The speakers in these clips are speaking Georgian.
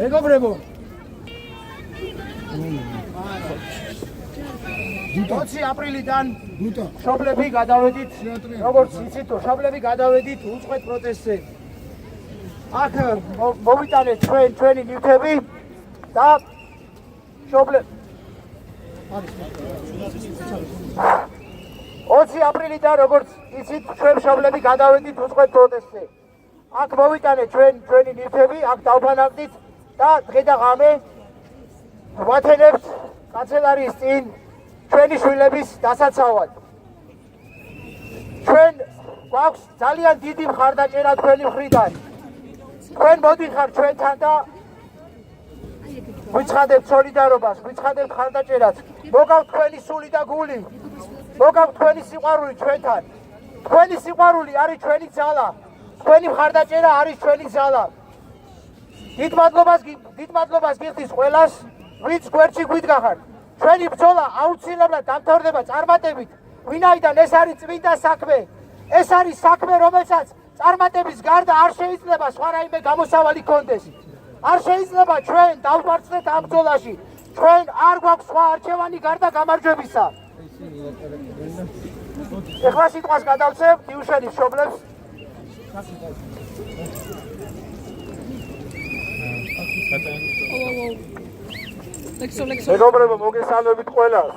მეგობრებო 20 აპრილიდან მშობლები გადავედით, როგორც იცით, მშობლები გადავედით უწყვეტ პროტესტზე. აქ მოვიტანეთ ჩვენი ნივთები და მშობლები 20 აპრილიდან, როგორც იცით, ჩვენ მშობლები გადავედით უწყვეტ პროტესტზე. აქ მოვიტანეთ ჩვენი ნივთები, აქ დავფანავდით და დღე და ღამე ვათენებთ კანცელარიის წინ ჩვენი შვილების დასაცავად. ჩვენ გვაქვს ძალიან დიდი მხარდაჭერა თქვენი მხრიდან. თქვენ მოდიხართ ჩვენთან და ვიცხადებთ სოლიდარობას, ვიცხადებთ მხარდაჭერას. მოგავთ თქვენი სული და გული, მოგავთ თქვენი სიყვარული ჩვენთან. თქვენი სიყვარული არის ჩვენი ძალა, თქვენი მხარდაჭერა არის ჩვენი ძალა. დიდ მადლობას გიხდის ყველას, ვინც გვერდში გვიდგახარ. ჩვენი ბრძოლა აუცილებლად დამთავრდება წარმატებით, ვინაიდან ეს არის წმინდა საქმე. ეს არის საქმე, რომელსაც წარმატების გარდა არ შეიძლება სხვა რაიმე გამოსავალი კონდეს. არ შეიძლება ჩვენ დავმარცხდეთ ამ ბრძოლაში. ჩვენ არ გვაქვს სხვა არჩევანი გარდა გამარჯვებისა. ეხლა სიტყვას გადავცემ დიუშენის მშობლებს. მეგობრებო, მოგესალმებით ყველას.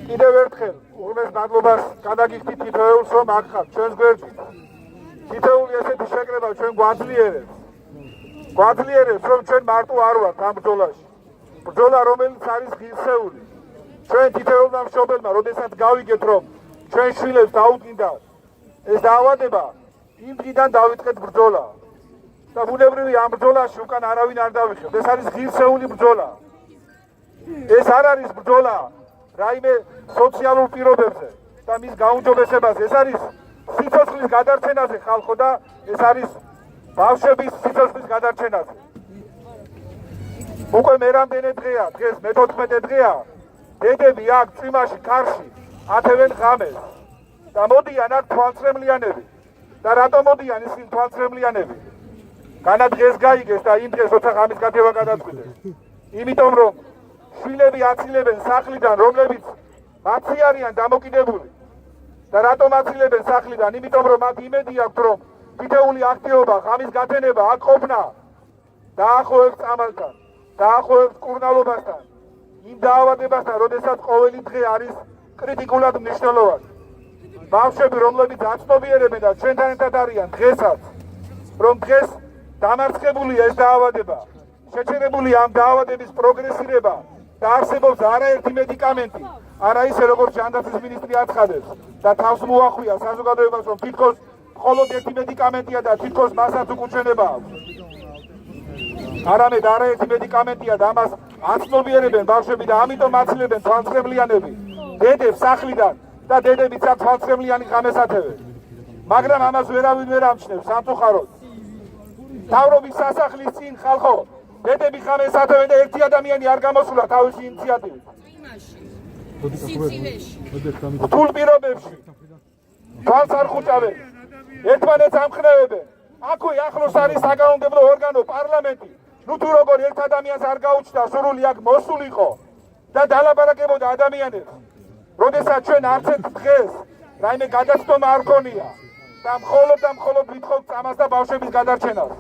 კიდევ ერთხელ უღრმეს მადლობას გადაგიხდით თითოეულს, რომ აქ ხართ ჩვენს გვერდით. თითოეული ესეთი შეკრება ჩვენ გვაძლიერებს, რომ ჩვენ მარტო არ ვართ ამ ბრძოლაში. ბრძოლა, რომელიც არის ღირსეული. ჩვენ თითოეულმა მშობელმა, როდესაც გავიგეთ, რომ ჩვენ შვილებს დაუდგინდა ეს დაავადება, იმ დღიდან დავიწყეთ ბრძოლა. და ბუნებრივი ამ ბრძოლაში უკან არავინ არ დავიხევთ. ეს არის ღირსეული ბრძოლა. ეს არ არის ბრძოლა რაიმე სოციალურ პირობებზე და მის გაუმჯობესებაზე. ეს არის სიცოცხლის გადარჩენაზე ხალხო და ეს არის ბავშვების სიცოცხლის გადარჩენაზე. უკვე მე რამდენი დღეა, დღეს მე-14 დღეა, დედები აქ წვიმაში, ქარში ათევენ ღამეს და მოდიან აქ თვალწრემლიანები. და რატომ მოდიან ისინი თვალწრემლიანები? განა დღეს გაიგეს და იმ დღეს როცა ღამის გათევა გადაწყვიტეს. იმიტომ რომ შვილები აცილებენ სახლიდან, რომლებიც მათი არიან დამოკიდებული. და რატომ აცილებენ სახლიდან? იმიტომ რომ მათ იმედი აქვთ, რომ თითოეული აქტივობა, ღამის გათენება, აქ ყოფნა დაახლოებს წამალთან, დაახლოებს კურნალობასთან, იმ დაავადებასთან, როდესაც ყოველი დღე არის კრიტიკულად მნიშვნელოვანი. ბავშვები, რომლებიც აცნობიერებენ და ჩვენთან ერთად არიან დღესაც, რომ დღეს დამარცხებულია ეს დაავადება, შეჩერებულია ამ დაავადების პროგრესირება და არსებობს არაერთი მედიკამენტი, არა ისე როგორც ჯანდაცვის მინისტრი აცხადებს და თავს მოახვია საზოგადოებას, რომ თითქოს მხოლოდ ერთი მედიკამენტია და თითქოს მასაც უკუჩვენება აქვს. არამედ არაერთი მედიკამენტია და ამას აცნობიერებენ ბავშვები და ამიტომ აცილებენ თვალწრემლიანები დედებს სახლიდან და დედებიც აქ თვალწრემლიანი ღამეს ათევენ. მაგრამ ამას ვერავინ ვერ ამჩნევს სამწუხაროდ. მთავრობის სასახლის წინ ხალხო, დედები ღამეს ათევენ და ერთი ადამიანი არ გამოსულა თავისი ინიციატივით. რთულ პირობებში თვალს არ ხუჭავენ, ერთმანეთს ამხნევებენ. აქვე ახლოს არის საკანონმდებლო ორგანო, პარლამენტი. ნუ თუ როგორ ერთ ადამიანს არ გაუჩნდა სურვილი აქ მოსულიყო და დალაპარაკებოდა ადამიანებს, როდესაც ჩვენ არც ერთ დღეს რაიმე გადაცდომა არ ქონია და მხოლოდ ვითხოვთ წამას და ბავშვების გადარჩენას.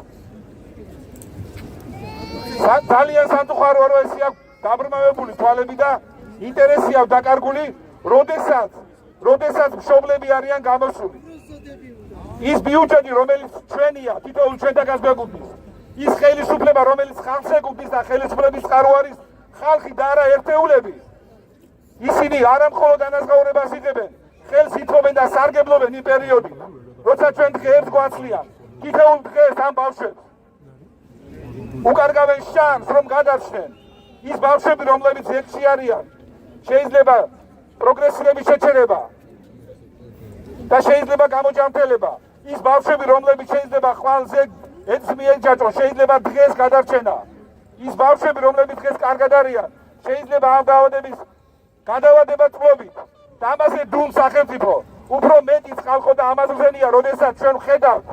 ძალიან სამწუხაროა, რომ ეს აქვს დაბრმავებული თვალები და ინტერესი აქვს დაკარგული, როდესაც მშობლები არიან გამოსული. ის ბიუჯეტი, რომელიც ჩვენია, თითოეულ ჩვენთაგანს გვეკუთვნის, ის ხელისუფლება, რომელიც ხალხს ეკუთვნის და ხელისუფლების წყარო არის ხალხი და არა ერთეულები. ისინი არა მხოლოდ ანაზღაურებას იღებენ, ხელს ითხოვენ და სარგებლობენ იმ პერიოდით, როცა ჩვენ დღეებს გვაცლიან, თითოეულ დღეს ამ ბავშვებს. უკარგავენ შანსს, რომ გადარჩნენ. ის ბავშვები, რომლებიც ეკში არიან, შეიძლება პროგრესირების შეჩერება და შეიძლება გამოჯანმრთელება. ის ბავშვები, რომლებიც შეიძლება ხვალზე ეძმიენჯაჭონ, შეიძლება დღეს გადარჩენა. ის ბავშვები, რომლებიც დღეს კარგად არიან, შეიძლება ამ დაავადების გადავადება წლობით. და ამაზე დუმ სახელმწიფო. უფრო მეტიც ხალხო და ამაზე ვზენია, როდესაც ჩვენ ვხედავთ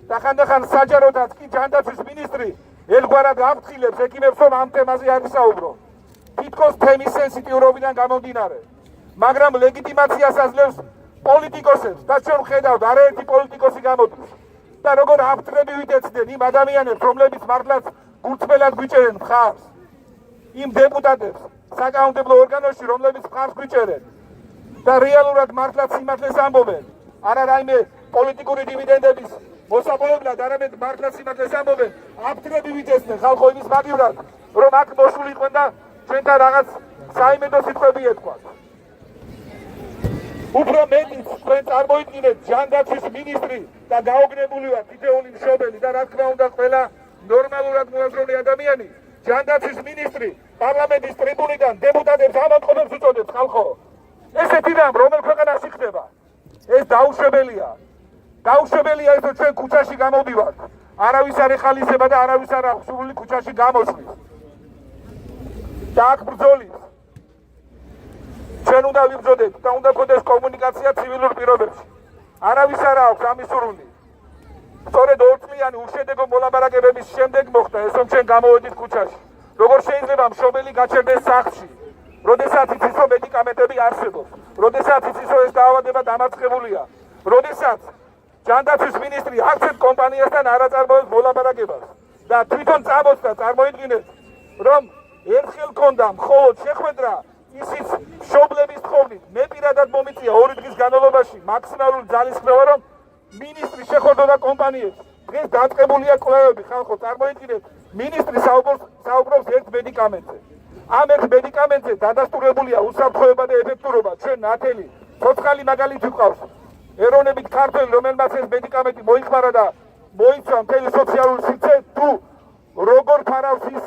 და ხანდახან საჯაროდაც კი ჯანდაცვის მინისტრი ერთგვარად აფრთხილებს ექიმებს, რომ ამ თემაზე არ ისაუბრო. თითქოს თემის სენსიტიურობიდან გამომდინარე. მაგრამ ლეგიტიმაციას აძლევს პოლიტიკოსებს და ჩვენ ვხედავთ არაერთი პოლიტიკოსი გამოდის. და როგორ აფრთხილებით ეცდნენ იმ ადამიანებს, რომლებიც მართლაც გულწრფელად გვიჭერენ მხარს. იმ დეპუტატებს საკანონმდებლო ორგანოში, რომლებიც მხარს გვიჭერენ და რეალურად მართლაც სიმართლეს ამბობენ. არა რაიმე პოლიტიკური დივიდენდების მოსაპოვებლად, არამედ მართლაც სიმართლეს ამბობენ. აფრთხილებით ეცდნენ ხალხო იმის მაგივრად, რომ აქ მოსულიყვენ და ჩვენთან რაღაც საიმედო სიტყვები ეთქვათ. უფრო მეტიც თქვენ წარმოიდგინეთ ჯანდაცვის მინისტრი და გაოგნებული ვარ თითოეული მშობელი და რა თქმა უნდა ყველა ნორმალურად მოაზროვნე ადამიანი ჯანდაცვის მინისტრი პარლამენტის ტრიბუნიდან დეპუტატებს ამოწყობებს უწოდებს ხალხო. ესეთი რამ რომელ ქვეყანაში ხდება? ეს დაუშვებელია. დაუშვებელია ის რომ ჩვენ ქუჩაში გამოვდივართ. არავის არ ეხალისება და არავის არ აქვს სურვილი ქუჩაში გამოსვლის. და აქ ბრძოლის. ჩვენ უნდა ვიბრძოდეთ და უნდა გქონდეს კომუნიკაცია ცივილურ პირობებში. არავის არ აქვს ამის სურვილი. სწორედ 2 წლიანი უშედეგო მოლაპარაკებების შემდეგ მოხდა ეს, რომ ჩვენ გამოვედით ქუჩაში. როგორ შეიძლება მშობელი გაჩერდეს სახლში, როდესაც იცის, რომ მედიკამენტები არსებობს, როდესაც იცის, რომ ეს დაავადება დამარცხებულია, როდესაც ჯანდაცვის მინისტრი აქცენტ კომპანიასთან არ აწარმოებს მოლაპარაკებას და თვითონ წამოწდა, წარმოიდგინეთ, რომ ერთხელ ქონდა მხოლოდ შეხვედრა ისიც მშობლების თხოვნით. მე პირადად მომიწია 2 დღის განმავლობაში მაქსიმალური ძალისხმევა, რომ მინისტრი შეხვედროდა კომპანიებს. დღეს დაწყებულია კვლევები, ხალხო, წარმოიდგინეთ, მინისტრი საუბრობს ერთ მედიკამენტზე. ამ ერთ მედიკამენტზე დადასტურებულია უსაფრთხოება და ეფექტურობა. ჩვენ ნათელი ცოცხალი მაგალითი გვყავს. ეროვნებით ქართველი, რომელმაც ეს მედიკამენტი მოიხმარა და მოიცვა მთელი სოციალური სივრცე, თუ როგორ ფარავს ის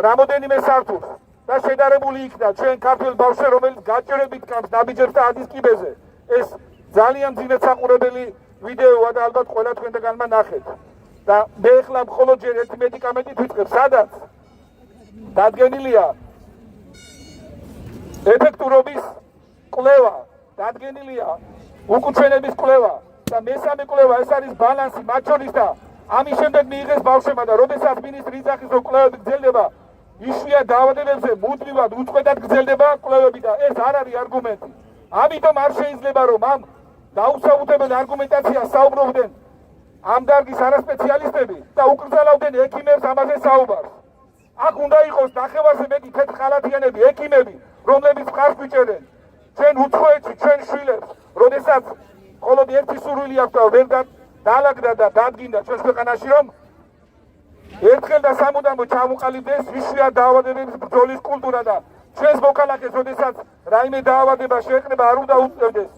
რამოდენიმე სართულს და შედარებული იქნა ჩვენ ქართველ ბავშვზე, რომელიც გაჭირებით კამს ნაბიჯებს და ადის კიბეზე. ეს ძალიან ძინეთ საყურებელი ვიდეოა და ალბათ ყველა თქვენთაგანმა ნახეთ. და მე ახლა მხოლოდ ჯერ ერთი მედიკამენტით ვიწყებ, სადაც დადგენილია ეფექტურობის კვლევა, დადგენილია უკუჩვენების კვლევა და მესამე კვლევა ეს არის ბალანსი მათ შორის და ამის შემდეგ მიიღეს ბავშვებმა და როდესაც მინისტრი იძახის, რომ კვლევები გრძელდება, იშვიათ დაავადებებზე მუდმივად უწყვეტად გრძელდება კვლევები და ეს არ არის არგუმენტი. ამიტომ არ შეიძლება რომ ამ დაუსაუბრებელ არგუმენტაციას საუბრობდნენ ამ დარგის არასპეციალისტები და უკრძალავდნენ ექიმებს ამაზე საუბარს. აქ უნდა იყოს ნახევარზე მეტი თეთრხალათიანები, ექიმები, რომლებიც მხარს გვიჭერენ ჩვენ უცხოეთში, ჩვენ შვილებს, როდესაც მხოლოდ ერთი სურვილი აქვს და ვერ დაალაგდა და დადგინდა ჩვენს ქვეყანაში, რომ ერთხელ და სამუდამოდ ჩამოყალიბდეს იშვიათ დაავადებების ბრძოლის კულტურა და ჩვენს მოქალაქეს, როდესაც რაიმე დაავადება შეეყნება, არ უნდა უწევდეს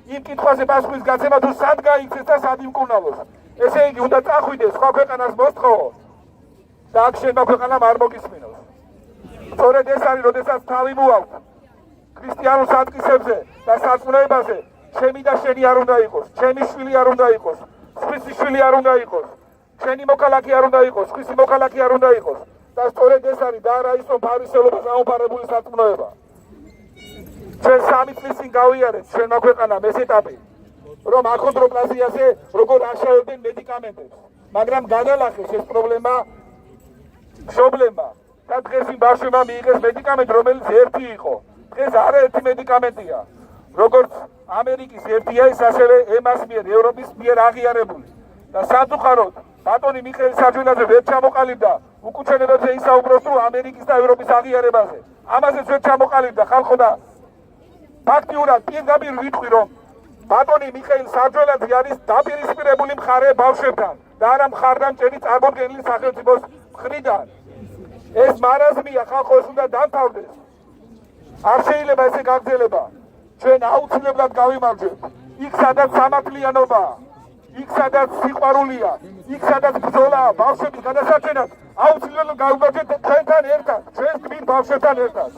იმ კითხვაზე პასუხის გაცემა, თუ სად გაიქცეს და სად იმკურნალოს. ესე იგი, უნდა წახვიდეს სხვა ქვეყანას მოსთხოვ და აქ შენმა ქვეყანამ არ მოგისმინოს. სწორედ ეს არის, როდესაც თავი მოაქვს ქრისტიანულ სატკისებზე და სარწმუნოებაზე, ჩემი და შენი არ უნდა იყოს, ჩემი შვილი არ უნდა იყოს, სხვისი შვილი არ უნდა იყოს, ჩვენი მოქალაქე არ უნდა იყოს, სხვისი მოქალაქე არ უნდა იყოს. და სწორედ ეს არის და არა ის, რომ ფარისეულობას ამოფარებული სარწმუნოება. ჩვენ 3 წლის წინ გავიარეთ ჩვენმა ქვეყანამ ეს ეტაპი, რომ ახონდროპლაზიაზე როგორ აშავებდნენ მედიკამენტებს, მაგრამ განალახეს ეს პრობლემა მშობლებმა და დღეს იმ ბავშვებმა მიიღეს მედიკამენტი, რომელიც ერთი იყო. დღეს არაერთი მედიკამენტია, როგორც ამერიკის ერთია, ის ასევე ემას მიერ, ევროპის მიერ აღიარებული. და სამწუხაროდ ბატონი მიხეილ საჯულაძე ვერ ჩამოყალიბდა უკუჩვენებებზე ისაუბროს, რომ ამერიკის და ევროპის აღიარებაზე. ამაზეც ვერ ჩამოყალიბდა ხალხო და ფაქტიურად პირდაპირ ვიტყვი, რომ ბატონი მიხეილ საჯულაძე არის დაპირისპირებული მხარე ბავშვებთან და არა მხარდამჭერი წარმოდგენილი სახელმწიფოს მხრიდან. ეს მარაზმია ხალხო, ეს უნდა დამთავრდეს. არ შეიძლება ესე გაგრძელება. ჩვენ აუცილებლად გავიმარჯვებთ. იქ სადაც სამართლიანობაა, იქ სადაც სიყვარულია, იქ სადაც ბრძოლაა ბავშვების გადასარჩენად, აუცილებლად გავიმარჯვებთ თქვენთან ერთად, ჩვენს გმირ ბავშვებთან ერთად.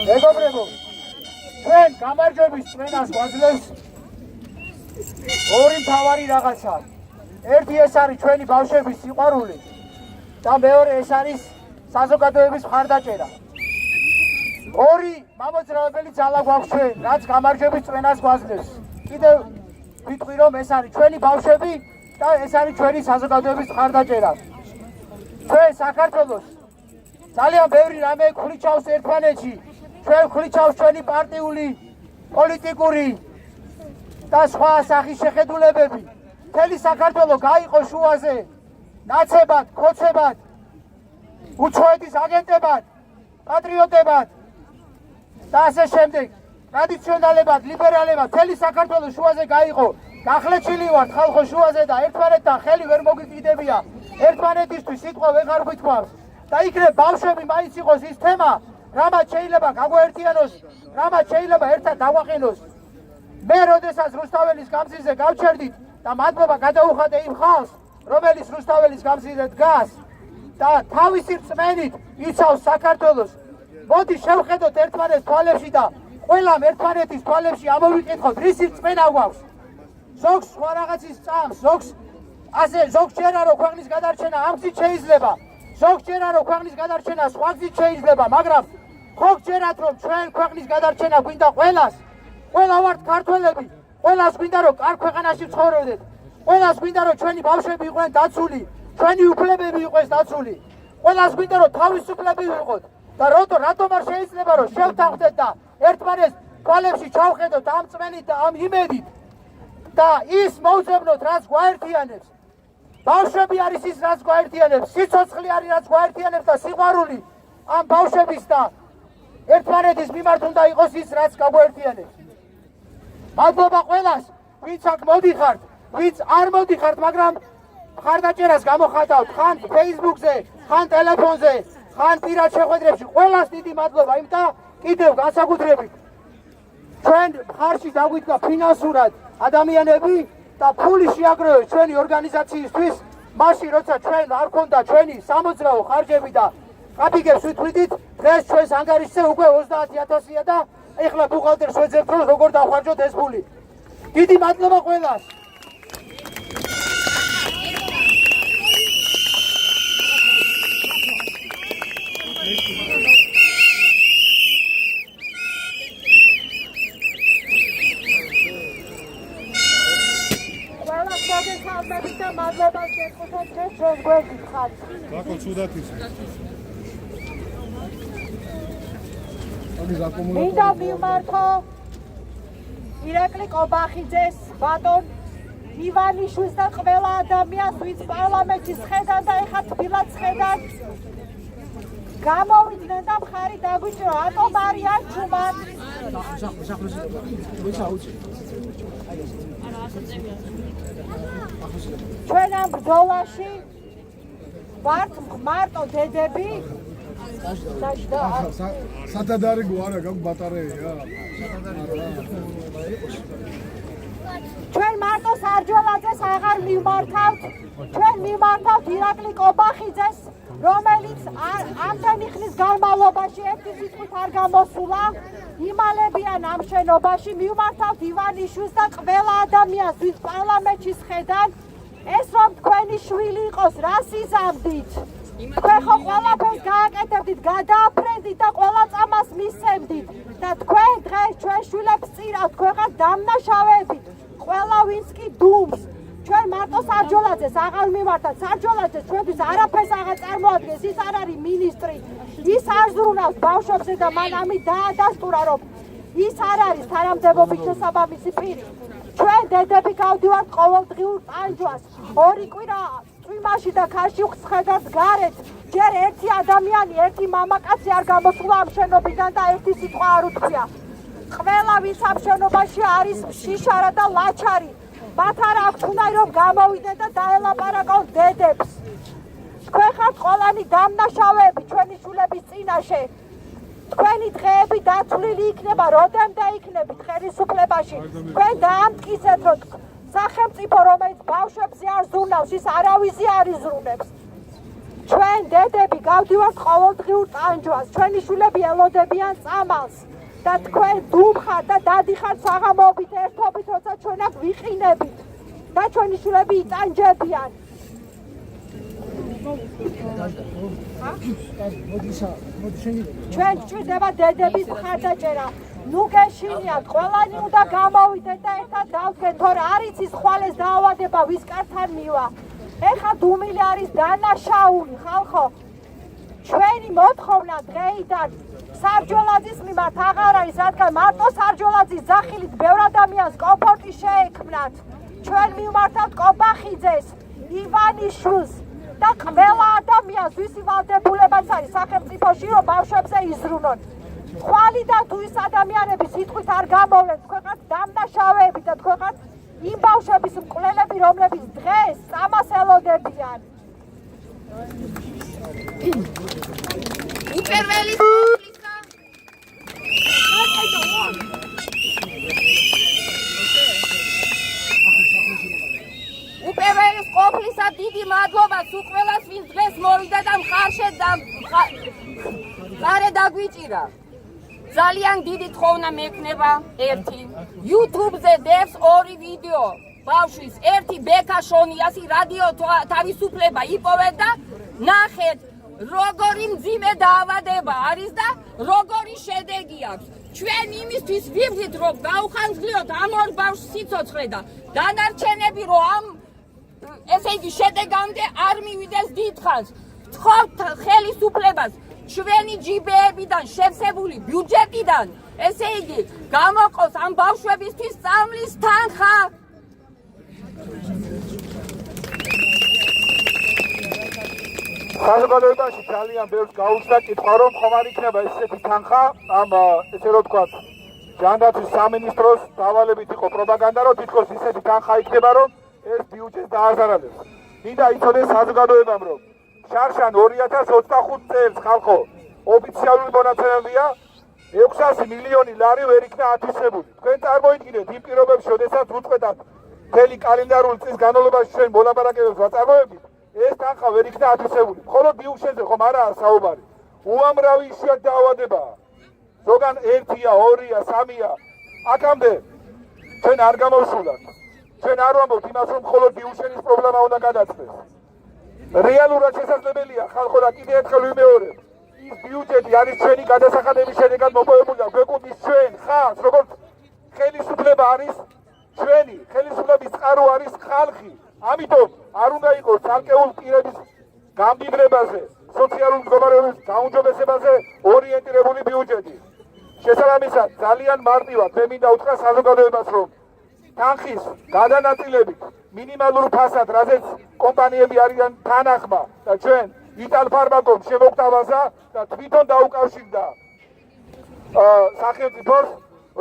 მეგობრებო, ჩვენ გამარჯვების წვრენას გვაძლევს ორი მთავარი რაღაცა. ერთი ეს არის ჩვენი ბავშვების სიყვარული და მეორე ეს არის საზოგადოების მხარდაჭერა. ორი მამოძრავებელი ძალა გვაქვს ჩვენ, რაც გამარჯვების წვენას გვაძლევს. კიდევ ვიტყვი რომ ეს არის ჩვენი ბავშვები და ეს არის ჩვენი საზოგადოების მხარდაჭერა. ჩვენ საქართველოს ძალიან ბევრი რამე ხლიჩავს ერთმანეთში. ჩვენ ხლიჩავს ჩვენი პარტიული, პოლიტიკური და სხვა სახის შეხედულებები. მთელი საქართველო გაიყო შუაზე ნაცებად, ქოცებად, უცხოეთის აგენტებად, პატრიოტებად და ასე შემდეგ. ტრადიციონალებად, ლიბერალებად, მთელი საქართველო შუაზე გაიყო. გახლეჩილი ვართ ხალხო შუაზე და ერთმანეთთან ხელი ვერ მოგიკიდებია. ერთმანეთისთვის სიტყვა ვეღარ გვითქვამს. და იქნებ ბავშვები მაინც იყოს ის თემა, რამაც შეიძლება გაგვაერთიანოს, რამაც შეიძლება ერთად დავაყენოს. მე როდესაც რუსთაველის გამზირზე გავჩერდით და მადლობა გადაუხადე იმ ხალხს, რომელიც რუსთაველის გამზირზე დგას და თავისი რწმენით იცავს საქართველოს. მოდი შევხედოთ ერთმანეთს თვალებში და ყველამ ერთმანეთის თვალებში ამოვიკითხოთ, რისი რწმენა გვაქვს. ზოგს სხვა რაღაცის წამს, ზოგს ჯერა რომ ქვეყნის გადარჩენა ამ გზით შეიძლება, ზოგს ჯერა რომ ქვეყნის გადარჩენა სხვა გზით შეიძლება, მაგრამ ხო გჯერათ რომ ჩვენ ქვეყნის გადარჩენა გვინდა ყველას. ყველა ვართ ქართველები, ყველას გვინდა რომ კარგ ქვეყანაში ცხოვრობდეთ, ყველას გვინდა რომ ჩვენი ბავშვები იყვნენ დაცული, ჩვენი უფლებები იყოს დაცული, ყველას გვინდა რომ თავისუფლები ვიყოთ და რატომ არ შეიძლება რომ შევთანხმდეთ და ერთმანეთს თვალებში ჩავხედოთ ამ წმენით და ამ იმედით და ის მოვძებნოთ რაც გვაერთიანებს. ბავშვები არის ის რაც გვაერთიანებს, სიცოცხლე არის რაც გვაერთიანებს და სიყვარული ამ ბავშვების და ერთმანეთის მიმართ უნდა იყოს ის რაც გაგვაერთიანებს. მადლობა ყველას, ვინც აქ მოდიხართ, ვინც არ მოდიხართ, მაგრამ მხარდაჭერას გამოხატავთ ხან Facebook-ზე, ხან ტელეფონზე, ხან პირად შეხვედრებში. ყველას დიდი მადლობა. იმ და კიდევ განსაკუთრებით ჩვენ მხარში დაგვიდგა ფინანსურად ადამიანები და ფული შეაგროვეს ჩვენი ორგანიზაციისთვის, მაშინ როცა ჩვენ არ ქონდა ჩვენი სამოძრაო ხარჯები და კაპიკებს ვითვლიდით, დღეს ჩვენს ანგარიშზე უკვე 30,000-ია და ეხლა ბუღალტერს ვეძებთ რომ როგორ დავხარჯოთ ეს ფული. დიდი მადლობა ყველას. მინდა მივმართო ირაკლი კობახიძეს, ბატონ ივანიშვილს და ყველა ადამიანს, ვინც პარლამენტში ხედან და ეხლა თბილად ხედან, გამოვიდნენ და მხარი დაგვიჭრო, ატომ არიან ჩუმად. ჩვენ ამ ბრძოლაში ვართ მარტო დედები. სათადარიგო არა გაქვს ბატარეა. ჩვენ მარტო სარჯველაძეს აღარ მივმართავთ, ჩვენ მივმართავთ ირაკლი კობახიძეს, რომელიც ამდენი ხნის განმავლობაში ერთი სიტყვით არ გამოსულა, იმალებიან ამ შენობაში, მივმართავთ ივანიშვილს და ყველა ადამიანს, ვინც პარლამენტში ხედან, ეს რომ თქვენი შვილი იყოს, რას იზამდით? თქვენ ხო ყველაფერს გააკეთებდით, გადააფრენდით და ყველა წამას მისცემდით და თქვენ დღეს ჩვენ შვილებს წირავთ, თქვენღაც დამნაშავეებით, ყველა ვინც კი დუმს. ჩვენ მარტო სარჯველაძეს აღარ მივმართავთ, სარჯველაძეს ჩვენთვის არაფერს აღარ წარმოადგენს, ის არ არის მინისტრი, ის არ ზრუნავს ბავშვებზე და მან ამით დაადასტურა, რომ ის არ არის თანამდებობის შესაბამისი პირი. ჩვენ დედები გავდივართ ყოველდღიურ ტანჯვას, 2 კვირა წვიმაში და ქარში ვხედავთ გარეთ, ჯერ ერთი ადამიანი, ერთი მამაკაცი არ გამოსულა ამ შენობიდან და ერთი სიტყვა არ უთქვია. ყველა ვინც ამ შენობაში არის შიშარა და ლაჩარი, მათ არ აქვთ უნარი რომ გამოვიდნენ და დაელაპარაკონ დედებს. თქვენ ხართ ყველანი დამნაშავეები ჩვენი შვილების წინაშე. თქვენი დღეები დაცვლილი იქნება, როდემდე იქნებით ხელისუფლებაში. თქვენ დაამტკიცეთ, რომ სახელმწიფო, რომელიც ბავშვებზე არ ზრუნავს, ის არავისი არ იზრუნებს. ჩვენ დედები გავდივართ ყოველდღიურ ტანჯვას, ჩვენი შვილები ელოდებიან წამალს და თქვენ დუმხართ და დადიხართ საღამოობით ერთობით, როცა ჩვენ აქ ვიყინებით და ჩვენი შვილები იტანჯებიან. ჩვენ გვჭირდება დედების მხარდაჭერა. ნუ გეშინიათ, ყველანი უნდა გამოვიდეთ და ერთად დავდგეთ, თორე არ იცის ხვალეს დაავადება ვის კართან მივა. ეხლა დუმილი არის დანაშაული ხალხო. ჩვენი მოთხოვნა დღეიდან სარჯოლაძის მიმართ აღარ არის, რადგან მარტო სარჯოლაძის ძახილით ბევრ ადამიანს კომფორტი შეექმნათ. ჩვენ მივმართავთ კობახიძეს, ივანიშვილს და ყველა ადამიანს, ვისი ვალდებულებაც არის სახელმწიფოში, რომ ბავშვებზე იზრუნონ. ხვალიდან თუ ის ადამიანები სიტყვით არ გამოვლენ, თქვენ ხართ დამნაშავეები და თქვენ ხართ იმ ბავშვების მკვლელები, რომლებიც დღეს წამას ელოდებიან. უპირველეს ყოფლისა უპირველეს ყოფლისა დიდი მადლობა სულ ყველას, ვინც დღეს მოვიდა და მხარშე გარე დაგვიჭირა. ძალიან დიდი თხოვნა მექნება ერთი. YouTube-ზე დევს 2 ვიდეო ბავშვის, ერთი ბექა შონიასი რადიო თავისუფლება იპოვეთ და ნახეთ როგორი მძიმე დაავადება არის და როგორი შედეგი აქვს. ჩვენ იმისთვის ვიბრძვით, რომ გაუხანძლიოთ ამ ორ ბავშვს სიცოცხლე და დანარჩენები რომ ამ ესე იგი შედეგამდე არ მივიდეს დიდხანს. ვთხოვთ ხელისუფლებას ჩვენი ჯიბეებიდან შევსებული ბიუჯეტიდან ესე იგი გამოყოს ამ ბავშვებისთვის სწავლის თანხა. საზოგადოებაში ძალიან ბევრს გაუჩნდა კითხვა, რომ ხომ არ იქნება ესეთი თანხა ამ ესე რომ ვთქვათ ჯანდაცვის სამინისტროს დავალებით იყო პროპაგანდა, რომ თითქოს ისეთი თანხა იქნება, რომ ეს ბიუჯეტს დააზარალებს. მინდა იცოდეს საზოგადოებამ, რომ შარშან 2025 წელს ხალხო ოფიციალური მონაცემებია 600 მილიონი ლარი ვერ იქნა ათვისებული. თქვენ წარმოიდგინეთ იმ პირობებში, როდესაც უწყვეტად მთელი კალენდარული წლის განმავლობაში ჩვენ მოლაპარაკებებს ვაწარმოებდით, ეს თანხა ვერ იქნა ათვისებული. მხოლოდ ბიუჯეტზე ხომ არაა საუბარი. უამრავი იშვიათი დაავადებაა. ზოგან 1-ია, 2-ია, 3-ია. აქამდე ჩვენ არ გამოვსულათ. ჩვენ არ ვამბობთ იმას, რომ მხოლოდ ბიუჯეტის პრობლემა უნდა გადაწყდეს. რეალურად შესაძლებელია ხალხო და კიდევ ერთხელ ვიმეორებ, ის ბიუჯეტი არის ჩვენი გადასახადების შედეგად მოპოვებული და გვეკუთვნის ჩვენ ხალხს, როგორც ხელისუფლება არის ჩვენი, ხელისუფლების წყარო არის ხალხი. ამიტომ არ უნდა იყოს ცალკეულ პირების გამდიდრებაზე, სოციალურ მდგომარეობის გაუმჯობესებაზე ორიენტირებული ბიუჯეტი. შესაბამისად, ძალიან მარტივად მე მინდა უთხრა საზოგადოებას, რომ თანხის გადანაწილებით მინიმალურ ფასად, რაზეც კომპანიები არიან თანახმა და ჩვენ იტალფარმაკომ შემოგთავაზა და თვითონ დაუკავშირდა სახელმწიფოს,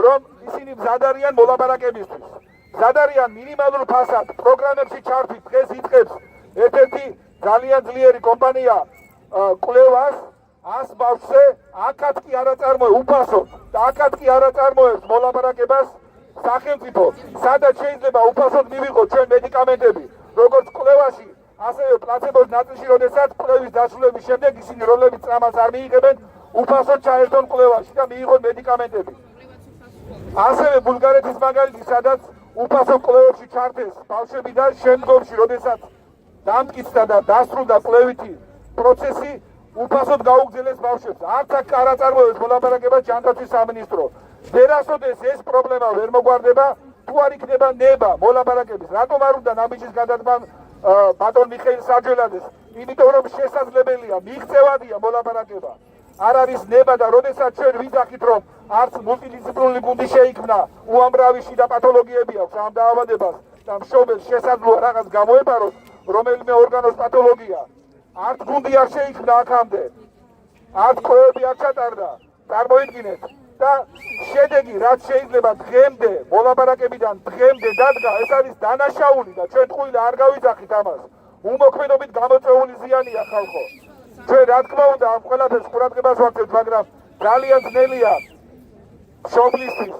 რომ ისინი მზად არიან მოლაპარაკებისთვის. მზად არიან მინიმალურ ფასად პროგრამებში ჩართვით. დღეს იწყებს ერთ-ერთი ძალიან ძლიერი კომპანია კვლევას 100 ბავშვზე, აქაც კი არ აწარმოებს უფასოდ და აქაც კი არ აწარმოებს მოლაპარაკებას სახელმწიფო, სადაც შეიძლება უფასოდ მივიღოთ ჩვენ მედიკამენტები, როგორც კვლევაში, ასევე პლაცებოს ნაწილში, როდესაც კვლევის დასრულების შემდეგ ისინი, რომლებიც წამას არ მიიღებენ, უფასოდ ჩაერთონ კვლევაში და მიიღონ მედიკამენტები. ასევე ბულგარეთის მაგალითი, სადაც უფასო კვლევებში ჩართეს ბავშვები და შემდგომში, როდესაც დამტკიცდა და დასრულდა კვლევითი პროცესი, უფასოდ გაუგზელეს ბავშვებს. არც აქ არ აწარმოებს მოლაპარაკებას ჯანდაცვის სამინისტრო. ვერასოდეს ეს პრობლემა ვერ მოგვარდება, თუ არ იქნება ნება მოლაპარაკების. რატომ არ უნდა ნაბიჯის გადადგმა ბატონ მიხეილ სარჯელაძეს? იმიტომ რომ შესაძლებელია, მიღწევადია მოლაპარაკება. არ არის ნება და როდესაც ჩვენ ვიძახით, რომ არც მულტიდისციპლინური გუნდი შეიქმნა, უამრავი შიდა პათოლოგიები აქვს ამ დაავადებას და მშობელს შესაძლოა რაღაც გამოეპაროს რომელიმე ორგანოს პათოლოგია. არც გუნდი არ შეიქმნა აქამდე, არც კვლევები არ ჩატარდა. წარმოიდგინეთ და შედეგი რაც შეიძლება დღემდე მოლაპარაკებიდან დღემდე დადგა, ეს არის დანაშაული და ჩვენ ტყუილ არ გავიძახით ამას. უმოქმედობით გამოწვეული ზიანია ხალხო. ჩვენ რა თქმა უნდა ამ ყველაფერს ყურადღებას ვაქცევთ, მაგრამ ძალიან ძნელია მშობლისთვის,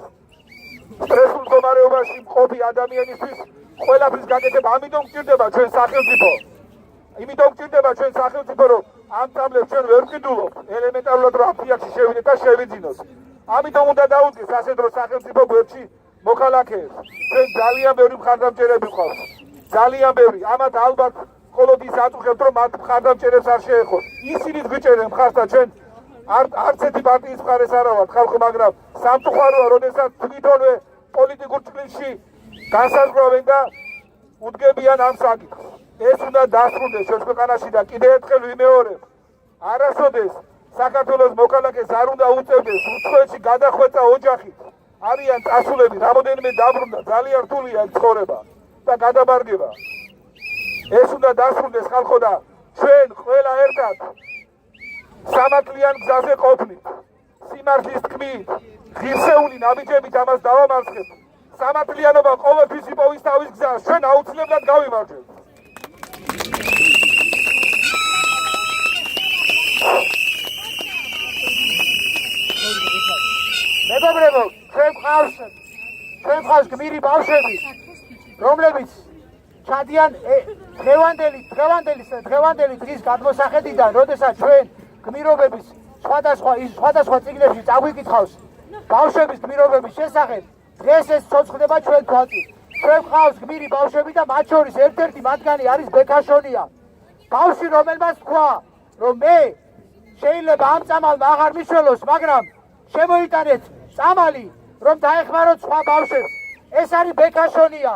სტრესულ მდგომარეობაში მყოფი ადამიანისთვის ყველაფრის გაკეთება. ამიტომ გჭირდება ჩვენ სახელმწიფო. იმიტომ გჭირდება ჩვენ სახელმწიფო, რომ ამ წამლებს ჩვენ ვერ ვკიდულობთ ელემენტარულად, რომ აფრიაკში შევიდეთ და შევიძინოთ. ამიტომ უნდა დაუდგეს ასე დრო სახელმწიფო გვერდში მოქალაქეებს. ჩვენ ძალიან ბევრი მხარდამჭერები გვყავს. ძალიან ბევრი. ამათ ალბათ ყოველთვის აწუხებთ, რომ მათ მხარდამჭერებს არ შეეხოს. ისინიც გვიჭერენ მხარს და ჩვენ არც ერთი პარტიის მხარეს არა ვართ ხალხო, მაგრამ სამწუხაროა, როდესაც თვითონვე პოლიტიკურ ჭრილში განსაზღვრავენ და უდგებიან ამ საკითხს. ეს უნდა დასრულდეს ჩვენს ქვეყანაში და კიდევ ერთხელ ვიმეორებ, არასოდეს საქართველოს მოქალაქეს არ უნდა უწევდეს უცხოეთში გადახვეწა ოჯახით. არიან წასულები, რამოდენიმე დაბრუნდა, ძალიან რთულია ეს ცხოვრება და გადაბარგება. ეს უნდა დასრულდეს ხალხო და ჩვენ ყველა ერთად სამართლიან გზაზე ყოფნით, სიმართლის თქმით, ღირსეული ნაბიჯებით ამას დავამარცხებთ. სამართლიანობა ყოველთვის იპოვის თავის გზას, ჩვენ აუცილებლად გავიმარჯვებთ. მეგობრებო, ჩვენ გვყავს გმირი ბავშვები, რომლებიც ჩადიან დღევანდელი დღის გადმოსახედიდან, როდესაც ჩვენ გმირობების სხვადასხვა წიგნებში წაგვიკითხავს ბავშვების გმირობების შესახებ, დღეს ეს ცოცხლდება ჩვენ თვალწინ. ჩვენ გვყავს გმირი ბავშვები და მათ შორის ერთ-ერთი მათგანი არის ბექაშონია. ბავშვი, რომელმაც თქვა, რომ მე შეიძლება ამ წამალმა აღარ მიშველოს, მაგრამ შემოიტანეთ წამალი, რომ დაეხმაროთ სხვა ბავშვებს. ეს არის ბექაშონია.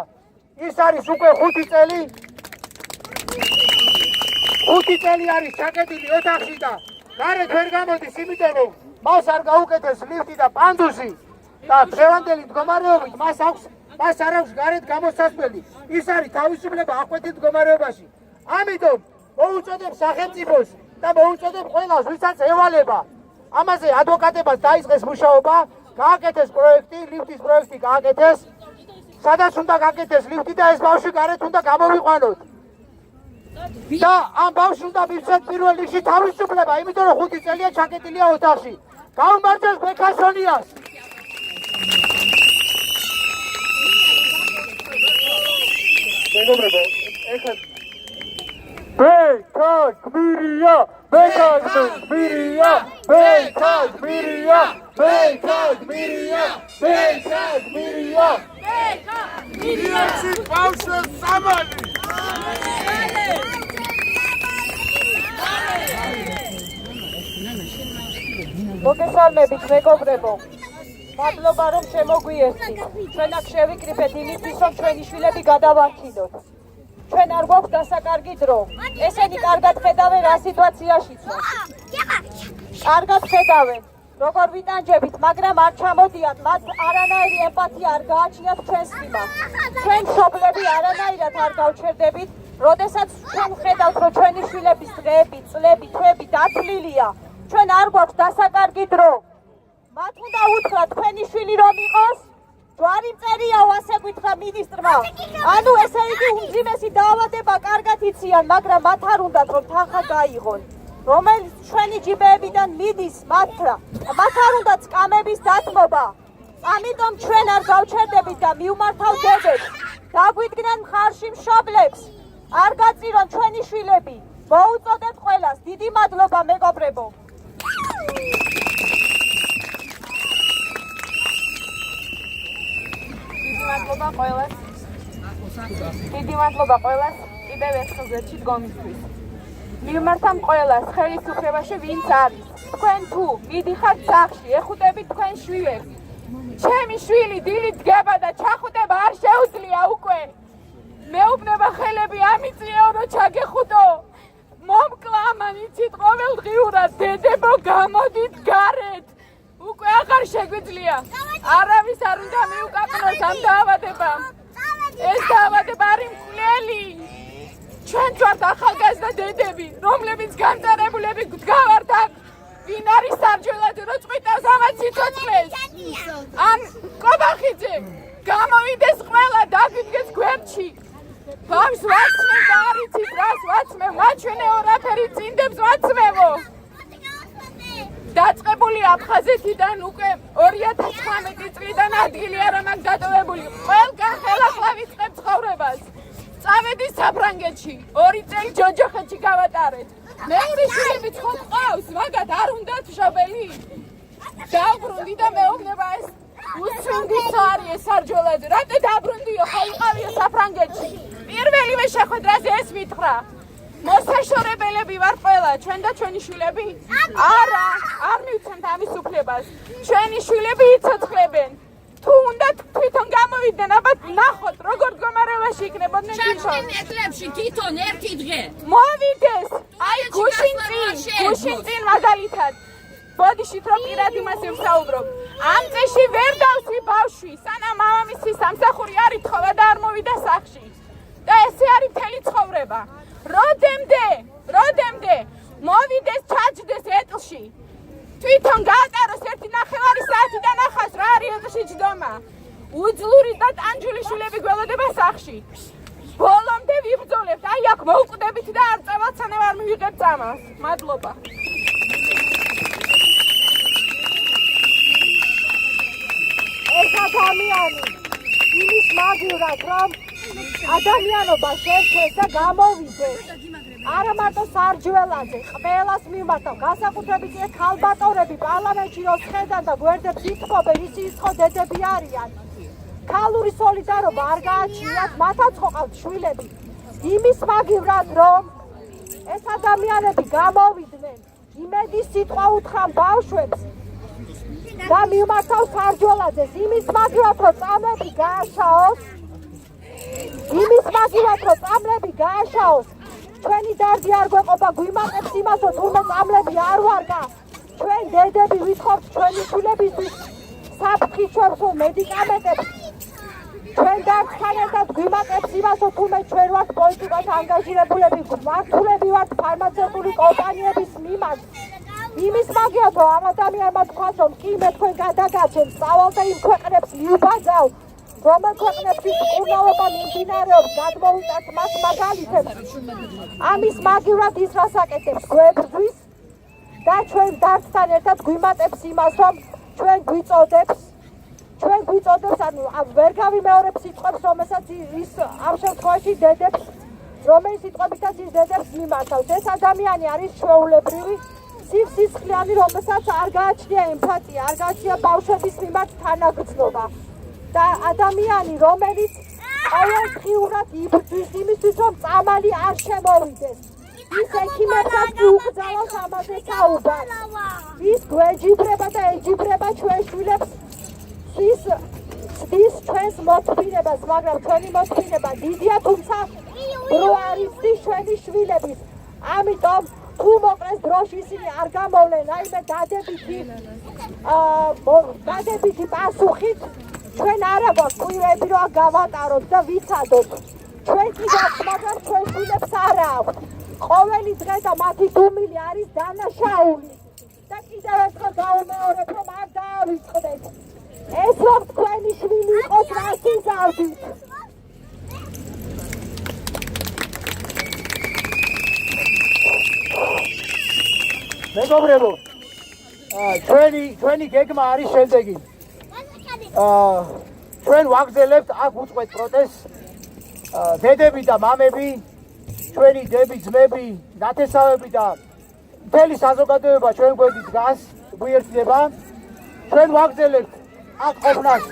ის არის უკვე 5 წელი. 5 წელი არის ჩაკეტილი ოთახში და გარეთ ვერ გამოდის, იმიტომ რომ მას არ გაუკეთეს ლიფტი და პანდუსი და დღევანდელი მდგომარეობით მას არ აქვს გარეთ გამოსასვლელი. ის არის თავისუფლება ახვეთით მდგომარეობაში. ამიტომ მოუწოდებ სახელმწიფოს და მოუწოდებ ყველას, ვისაც ევალება ამაზე ადვოკატებას დაიწყეს მუშაობა, გააკეთეს პროექტი, ლიფტის პროექტი გააკეთეს, სადაც უნდა გააკეთეს ლიფტი და ეს ბავშვი გარეთ უნდა გამოვიყვანოთ. და ამ ბავშვს უნდა მივცეთ პირველ რიგში თავისუფლება, იმიტომ რომ 5 წელია ჩაკეტილია ოთახში. გაუმარჯოს ბექაშონიას. მეგობრებო, ეხლა ბექაშმირია, ბექაშმირია, ბექაშმირია, ბექაშმირია, ბექაშმირია. მირიაში ბავშვს სამალი. მოგესალმებით მეგობრებო, მადლობა რომ შემოგვიერთდით. ჩვენ აქ შევიკრიფეთ იმისთვის, რომ ჩვენი შვილები გადავარჩინოთ. ჩვენ არ გვაქვს დასაკარგი დრო. ესენი კარგად ხედავენ რა სიტუაციაშიც ვართ. კარგად ხედავენ, როგორ ვიტანჯებით, მაგრამ არ ჩამოდიან, მათ არანაირი ემპათია არ გააჩნიათ ჩვენს მიმართ. ჩვენ მშობლები არანაირად არ გავჩერდებით, როდესაც ჩვენ ხედავთ, რომ ჩვენი შვილების დღეები, წლები, თვეები დათვლილია. ჩვენ არ გვაქვს დასაკარგი დრო. მათ უნდა უთხრათ, თქვენი შვილი რომ იყოს, ჯვარი მწერიაო, ასე გითხრა მინისტრმა. ანუ ესე იგი უმძიმესი დაავადება კარგად იციან, მაგრამ მათ არ უნდათ რომ თანხა გაიღონ. რომელიც ჩვენი ჯიბეებიდან მიდის მათ არ უნდათ სკამების დათმობა. ამიტომ ჩვენ არ გავჩერდებით და მივმართავდებთ. დაგვიდგნენ მხარში მშობლებს. არ გაწირონ ჩვენი შვილები. მოუწოდებთ ყველას. დიდი მადლობა მეგობრებო. დიდი მადლობა ყველას კიდევ ერთხელ ზეთში დგომისთვის. მივმართავ ყველას ხელისუფლებაში ვინც არის. თქვენ თუ მიდიხართ სახლში, ეხუტებით თქვენ შვილებს. ჩემი შვილი დილით დგება და ჩახუტება არ შეუძლია უკვე. მეუბნება ხელები ამიწიეო რომ ჩაგეხუტო. მომკლა ამან იცით ყოველდღიურად დედებო გამოდით გარეთ. უკვე აღარ შეგვიძლია. არავის არ უნდა მიუკაპნოს ამ დაავადებამ. ეს დაავადება არის მკვლელი. ჩვენ ვართ ახალგაზრდა დედები, რომლებიც განწარებულები გვდგავართ აქ. ვინ არის სარჯველად რო წვიტავს ამას სიცოცხლეს? ან კობახიძე გამოვიდეს ყველა დაგვიდგეს გვერდში. ბავშვს ვაცმევ და არ იცით რას ვაცმევ, მაჩვენე ორაფერი წინდებს ვაცმევო. დაწყებული აფხაზეთიდან უკვე 2019 წლიდან ადგილი არ მაქვს დატოვებული. ყველგან ხელახლა ვიწყებ ცხოვრებას. წავედი საფრანგეთში, 2 წელი ჯოჯოხეთში გავატარეთ. მეორე შვილები ხო ყავს, მაგათ არ უნდათ მშობელი? დაუბრუნდი და მეუბნება ეს უსვენდის არის სარჯველად. რატო დაბრუნდიო, ხო იყავიო საფრანგეთში? პირველივე შეხვედრაზე ეს მითხრა. მოსაშორებელები ვარ ყველა, ჩვენ და ჩვენი შვილები? არა, არ მივცემთ ამის უფლებას. ჩვენი შვილები იცოცხლებენ. თუ უნდა თვითონ გამოვიდნენ, აბა ნახოთ, როგორ მდგომარეობაში იქნებოდნენ თვითონ. ჩვენი ეკლებში თვითონ ერთი დღე. მოვიდეს, აი გუშინ წინ მაგალითად. ბოდიშით რომ პირად იმაზე ვსაუბრობ. ამ წეში ვერ დავსვი ბავშვი, სანამ მამამისი სამსახური არ ითხოვა და არ მოვიდა სახლში. და ესე არის მთელი ცხოვრება. როდემდე მოვიდეს ჩაჯდეს ეტლში. თვითონ გაატაროს 1.5 საათი და ნახავს რა არის ეტლში ჯდომა. უძლური და ტანჯული შვილები გველოდება სახლში. ბოლომდე ვიბრძოლებთ, აი აქ მოვკვდებით და არ წამალცანე არ მივიღებთ წამალს. მადლობა. ეს ადამიანი იმის მაგივრად რომ ადამიანობა შევჩეს და გამოვიდეს. არა მარტო სარჯველაძე, ყველას მიმართავ, განსაკუთრებით ეს ქალბატონები პარლამენტში რომ შედან და გვერდებს ითხოვენ, ისინი ხო დედები არიან. ქალური სოლიდარობა არ გააჩნიათ, მათაც ყავთ შვილები. იმის მაგივრად რომ ეს ადამიანები გამოვიდნენ, იმედის სიტყვა უთხრან ბავშვებს და მიმართავ სარჯველაძეს, იმის მაგივრად რომ წამლები გააშაოს, ჩვენი დარდი არ გვეყობა, გვიმატებს იმას, რომ თურმე წამლები არ ვარგა, ჩვენ დედები ვითხოვთ ჩვენი შვილებისთვის საფრთხის ჩვენს მედიკამენტებს, ჩვენ დარდთან ერთად გვიმატებს იმას, რომ თურმე ჩვენ ვართ პოლიტიკაში ანგაჟირებულები, მართულები ვართ ფარმაცევტული კომპანიების მიმართ. იმის მაგივრად რომ ამ ადამიანმა თქვას, რომ კი მე თქვენ გადაგაჩენთ, სწავალ და იმ ქვეყნებს მივბაძავ, რომელ ქვეყნებში მკურნალობა მიმდინარეობს, გადმოვიტანთ მას მაგალითებს. ამის მაგივრად ის რას აკეთებს, გვებრძვის და ჩვენ დარდთან ერთად გვიმატებს იმას, რომ ჩვენ გვიწოდებს, ანუ ვერ გავიმეორებ სიტყვებს, რომელსაც ის ამ შემთხვევაში დედებს, რომელიც სიტყვებითაც ის დედებს მიმართავს. ეს ადამიანი არის ჩვეულებრივი, სიცხლიანი, რომელსაც არ გააჩნია ემპათია, არ გააჩნია ბავშვების მიმართ თანაგრძნობა. და ადამიანი, რომელიც ყოველდღიურად იბრძვის იმისთვის, რომ წამალი არ შემოვიდეს. ის ექიმებსაც უგზავნოს ამაზე საუბარს. ის გვეჯიბრება და ეჯიბრება ჩვენ შვილებს, ის ჩვენს მოთმინებას, მაგრამ ჩვენი მოთმინება დიდია, თუმცა დრო არ იცდის ჩვენი შვილების. ამიტომ თუ მოკლეს დროში ისინი არ გამოვლენ, რაიმე დადებითი პასუხით, ჩვენ არა გვაქვს კვირები რომ გავატაროთ და ვიცადოთ. ჩვენ კი გვაქვს, მაგრამ ჩვენ შვილებს არა აქვთ. ყოველი დღე და მათი დუმილი არის დანაშაული. და კიდევ ერთხელ გავუმეორებ, რომ არ დაავიწყდეთ. ეს რომ თქვენი შვილი იყოს, რას იზავდით? მეგობრებო, ჩვენი გეგმა არის შემდეგი. ჩვენ ვაგრძელებთ აქ უწყვეტ პროტესტს. დედები და მამები, ჩვენი დები, ძმები, ნათესავები და მთელი საზოგადოება ჩვენ გვერდით დგას, გვიერთდება. ჩვენ ვაგრძელებთ აქ ყოფნას.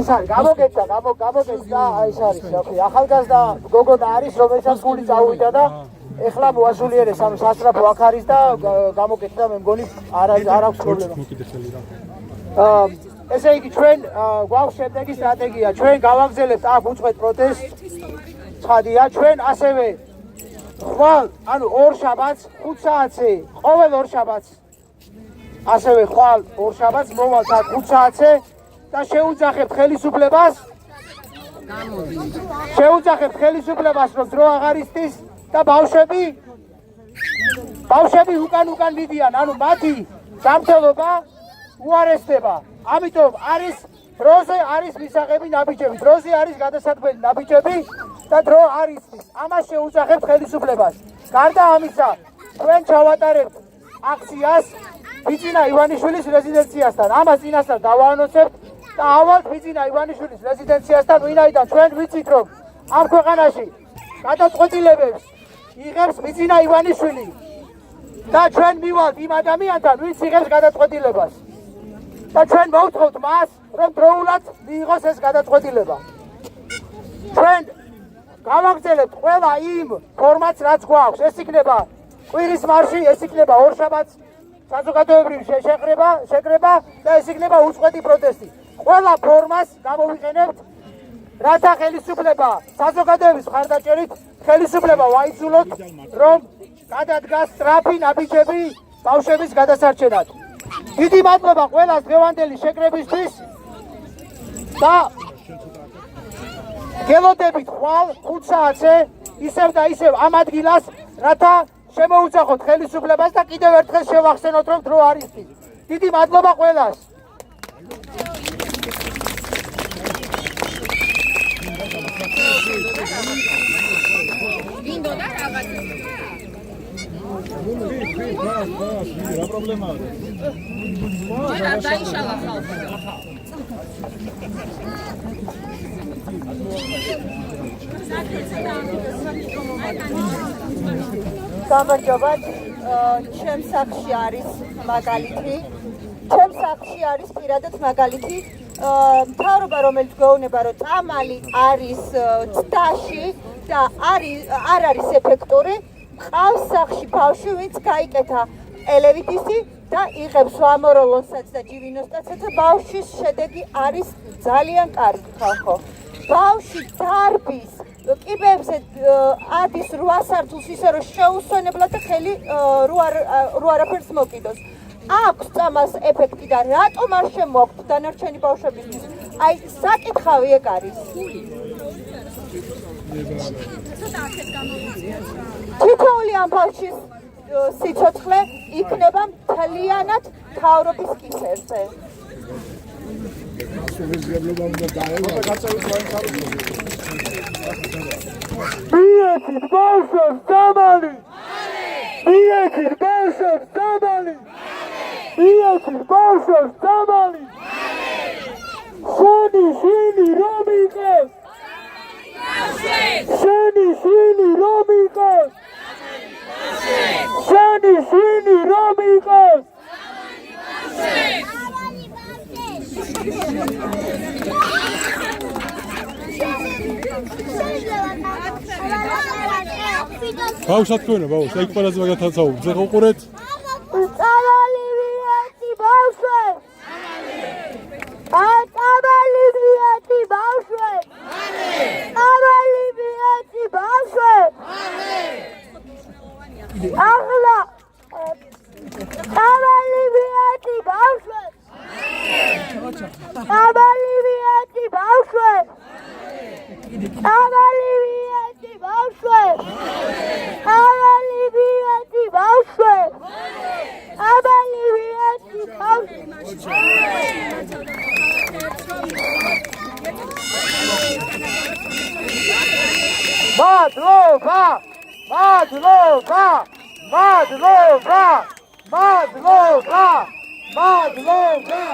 ის არის გამოგეცა აი ეს არის ახალგაზრდა გოგონა არის რომელსაც გული წავიდა და ეხლა მოასულიერეს ამ სასწრაფო აქ არის და გამოგეცა მე მგონი არ აქვს პრობლემა ესე იგი ჩვენ გვაქვს შემდეგი სტრატეგია ჩვენ გავაგზავნებთ აქ უწყვეტ პროტესტს ცხადია ჩვენ ასევე ხვალ ანუ ორ შაბათს 5 საათზე ყოველ ორ შაბათს ასევე ხვალ ორ შაბათს მოვალთ აქ 5 საათზე და შეუძახებთ ხელისუფლებას რომ დრო აღარ ისთვის და ბავშვები უკან მიდიან ანუ მათი ჯანმრთელობა უარესდება ამიტომ არის დროზე არის მისაღები ნაბიჯები დროზე არის გადასაქმელი ნაბიჯები და დრო არ ისთვის ამას შეუძახებთ ხელისუფლებას გარდა ამისა ჩვენ ჩავატარებთ აქციას ბიძინა ივანიშვილის რეზიდენციასთან ამას წინასწარ დავაანონსებთ და ავალთ ბიძინა ივანიშვილის რეზიდენციასთან ვინაიდან ჩვენ ვიცით რომ ამ ქვეყანაში გადაწყვეტილებებს იღებს ბიძინა ივანიშვილი და ჩვენ მივალთ იმ ადამიანთან ვინც იღებს გადაწყვეტილებას და ჩვენ მოვთხოვთ მას რომ დროულად მიიღოს ეს გადაწყვეტილება ჩვენ გავაგზავნებთ ყველა იმ ფორმატს რაც გვაქვს ეს იქნება კვირის მარში ეს იქნება ორ შაბათს საზოგადოებრივი შეკრება და ეს იქნება უწყვეტი პროტესტი ყველა ფორმას გამოვიყენებთ რათა ხელისუფლება საზოგადოების მხარდაჭერით ხელისუფლება ვაიძულოთ რომ გადადგას სწრაფი ნაბიჯები ბავშვების გადასარჩენად დიდი მადლობა ყველას დღევანდელი შეკრებისთვის და გელოდებით ხვალ 5 საათზე ისევ და ისევ ამ ადგილას რათა შემოუძახოთ ხელისუფლებას და კიდევ ერთხელ შევახსენოთ რომ დრო არ ისთვის დიდი მადლობა ყველას გინდოდა რაღაცა რა პრობლემაა? არა დაიშალა ხალხი. გამარჯობა, ჩემს სახლში არის მაგალითი. ჩემს სახლში არის პირადად მაგალითი. მთავრობა რომელიც გვეუბნება რომ წამალი არის ცდაში და არ არის ეფექტური ყავს სახში ბავშვი ვინც გაიკეთა ელევიტისი და იღებს ვამოროლონსაც და ჯივინოსტაცაც და ბავშვის შედეგი არის ძალიან კარგი ხალხო ბავშვი დარბის კიბეებზე ადის 8 სართულს ისე რომ შეუსვენებლად და ხელი რო არაფერს მოკიდოს აქვს წამას ეფექტი და რატომ არ შემოაქვთ დანარჩენი ბავშვებისთვის აი საკითხავი ეგ არის თითოეული ამ ბავშვის სიცოცხლე იქნება მთლიანად მთავრობის კისერზე მიეცით ბავშვებს დამალი მიეცით ბავშვებს დამალი მიეცით ბავშვებს დამალი შენი შვილი რომ იყოს შენი შვილი რომ იყოს შენი შვილი რომ იყოს ბავშვ თქვენო ბავშვ აი ყველაზე მაგათაც აუგზ ეხა უყურეთ წამალი მიეცი ბავშვებს წამალი მიეცი ბავშვებს წამალი მიეცი ბავშვებს ახლა წამალი მიეცი ბავშვებს Avaliviyeti bavşve. Avaliviyeti bavşve. Avaliviyeti bavşve. Madlova! Madlova! Madlova! Madlova! Madlova!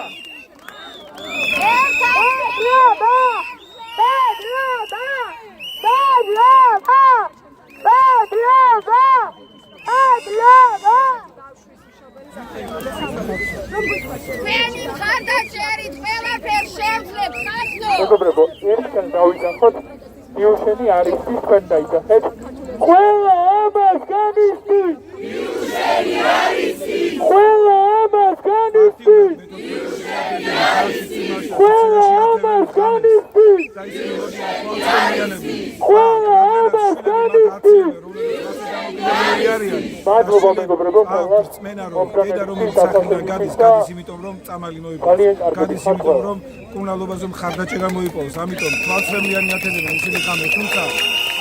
Bedlova! Bedlova! Bedlova! Bedlova! Bedlova! Meni ხარდაჭერით ყველაფერს შევძლებთ ხასნო. მეგობრებო, ერთგან დავიძახოთ, მიუშენი არის ის თქვენ დაიძახეთ. ყველა ამას განიცდის. მიუშენი არის ის. ყველა ამას განიცდის. მიუშენი არის ის. ყველა ამას განიცდის. ყველა ამას განიცდის. მადლობა მეგობრებო, წმენა რომ დედა რომელიც საქმიდან გადის იმიტომ რომ წამალი მოიპოვოს გადის იმიტომ რომ კუნალობაზე მხარდაჭერა მოიპოვოს ამიტომ თვალწრემლიანი ათელებენ ისინი ხამე თუმცა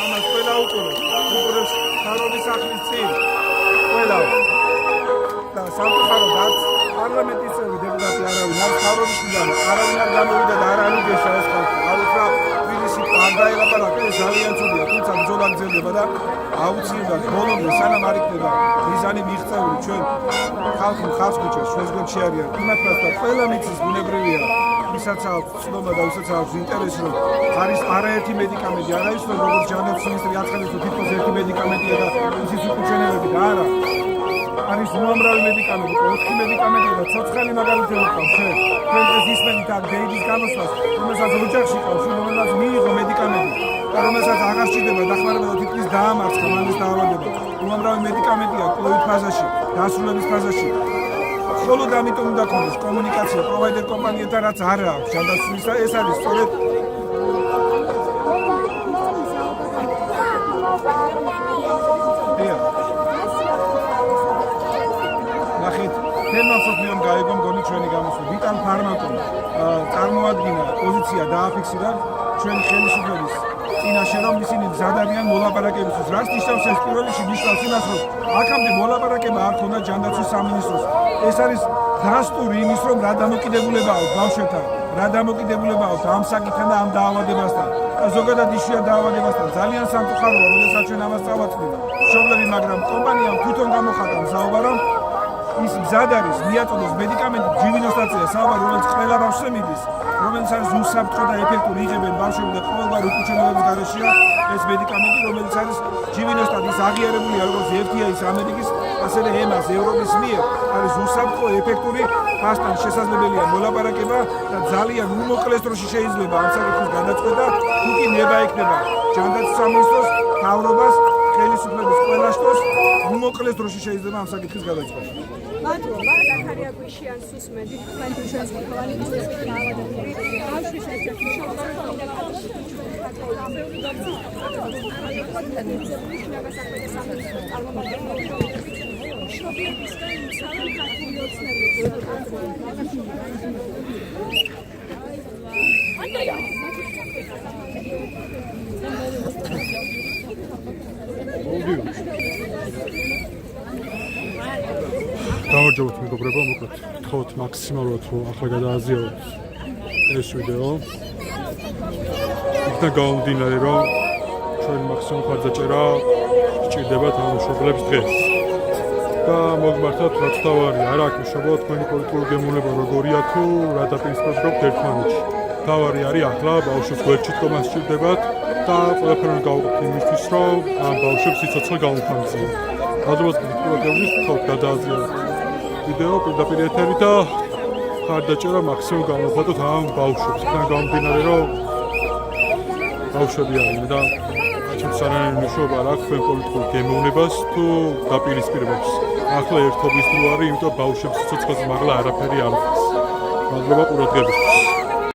ამას ყველა უყურებს ხარობის სახლის წინ ყველა და სამწუხაროდ არც პარლამენტის წევრი დეპუტატი არავინ არ ხარობისგან არავინ არ გამოვიდა და არ აღინიშნა ეს ხალხი არ უთხრა თბილისი არ დაელაპარაკა ეს ძალიან ცუდია თუმცა ბრძოლა გრძელდება და აუცილებლად ბოლომდე სანამ არ იქნება მიზანი მიღწეული ჩვენ ხალხი ხალხს გუჩეს ჩვენს არიან იმათაც და ყველა მიწის ბუნებრივია ვისაც აქვს ცნობა და ვისაც აქვს ინტერესი რომ არის არაერთი მედიკამენტი არ არის რომ როგორც ჯანდაცვის მინისტრი აცხადებს რომ თითქოს ერთი მედიკამენტია და ისიც უკუჩენელები და არა არის უამრავი მედიკამენტი 4 მედიკამენტია და ცოცხალი მაგალითად ვიყავს ჩვენ დღეს ისმენით აქ დეიდის გამოსვლას რომელსაც ოჯახში ყავს რომელსაც მიიღო მედიკამენტი და რომელსაც აღარ სჭირდება დახმარება და თითქმის დაამარცხა მამის დაავადება უამრავი მედიკამენტია კოვიდ ფაზაში დასრულების ფაზაში მხოლოდ ამიტომ უნდა ქონდეს კომუნიკაცია პროვაიდერ კომპანიებთან რაც არ აქვს ჯანდაცვის და ეს არის სწორედ ნახეთ თემასოფიამ გაიგო მგონი ჩვენი გამოსვლა ვიტალ ფარმაკომ წარმოადგინა პოზიცია დააფიქსირა ჩვენი ხელისუფლების წინაშე რომ ისინი მზადებიან მოლაპარაკებისთვის რაც ნიშნავს ეს პირველ რიგში ნიშნავს იმას რომ აქამდე მოლაპარაკება არ ქონდა ჯანდაცვის სამინისტროს ეს არის დასტური იმის რომ რა დამოკიდებულება აქვს ბავშვებთან რა დამოკიდებულება აქვს ამ საკითხთან და ამ დაავადებასთან და ზოგადად იშვიათ დაავადებასთან ძალიან სამწუხაროა როდესაც ჩვენ ამას წავაწყდით მშობლები მაგრამ კომპანიამ თვითონ გამოხატა მზაობა რომ ის მზად არის მიაწოდოს მედიკამენტი ჯივინოსტაცია საუბარი რომელიც ყველა ბავშვზე მიდის რომელიც არის უსაფრთხო და ეფექტური იღებენ ბავშვები და ყოველგვარი უკუჩვენებების გარეშეა ეს მედიკამენტი რომელიც არის ჯივინოსტატი ის აღიარებულია როგორც FDA-ის ამერიკის ასევე EMA-ს ევროპის მიერ არის უსაფრთხო ეფექტური ფასთან შესაძლებელია მოლაპარაკება და ძალიან უმოკლეს დროში შეიძლება ამ საკითხის განაწყვეტა თუ კი ნება ექნება ჯანდაცვის სამინისტროს მთავრობას ხელისუფლების ყველა შტოს უმოკლეს დროში შეიძლება ამ საკითხის გადაწყვეტა მადლობა ზაქარია გვიშიან სუსმედი თქვენ ჩვენს მოხალისეებს დაავადებული ბავშვის ერთ-ერთი გამარჯობათ მეგობრებო, მოკლედ ვთხოვთ მაქსიმალურად რომ ახლა გადააზიაროთ ეს ვიდეო. იქნა გამომდინარე რომ ჩვენ მაქსიმუმ ხარჯაჭერა სჭირდებათ ამ მშობლებს დღეს. და მოგმართათ რაც თავარი არ აქვს მშობლო თქვენი პოლიტიკური გემოვნება როგორია თუ რა დაპირისპირებთ ერთმანეთში. თავარი არის ახლა ბავშვებს გვერდში დგომა სჭირდებათ და ყველაფერი გავუკეთოთ იმისთვის რომ ამ ბავშვებს სიცოცხლე გაუხარჯოთ. ალბათ პროგრამის თქო გადააზიაროთ ვიდეო პირდაპირ ეთერი და ხარდაჭერა მაქსიმუმ გამოვხატოთ ამ ბავშვებს. იქიდან გამომდინარე რომ ბავშვები არიან და ჩვენს არანაირი მნიშვნელობა არ აქვს პოლიტიკურ გემოვნებას თუ დაპირისპირებებს. ახლა ერთობის დრო არის, იმიტომ ბავშვებს სიცოცხლეზე მაღლა არაფერი არ აქვს. მადლობა ყურადღებისთვის.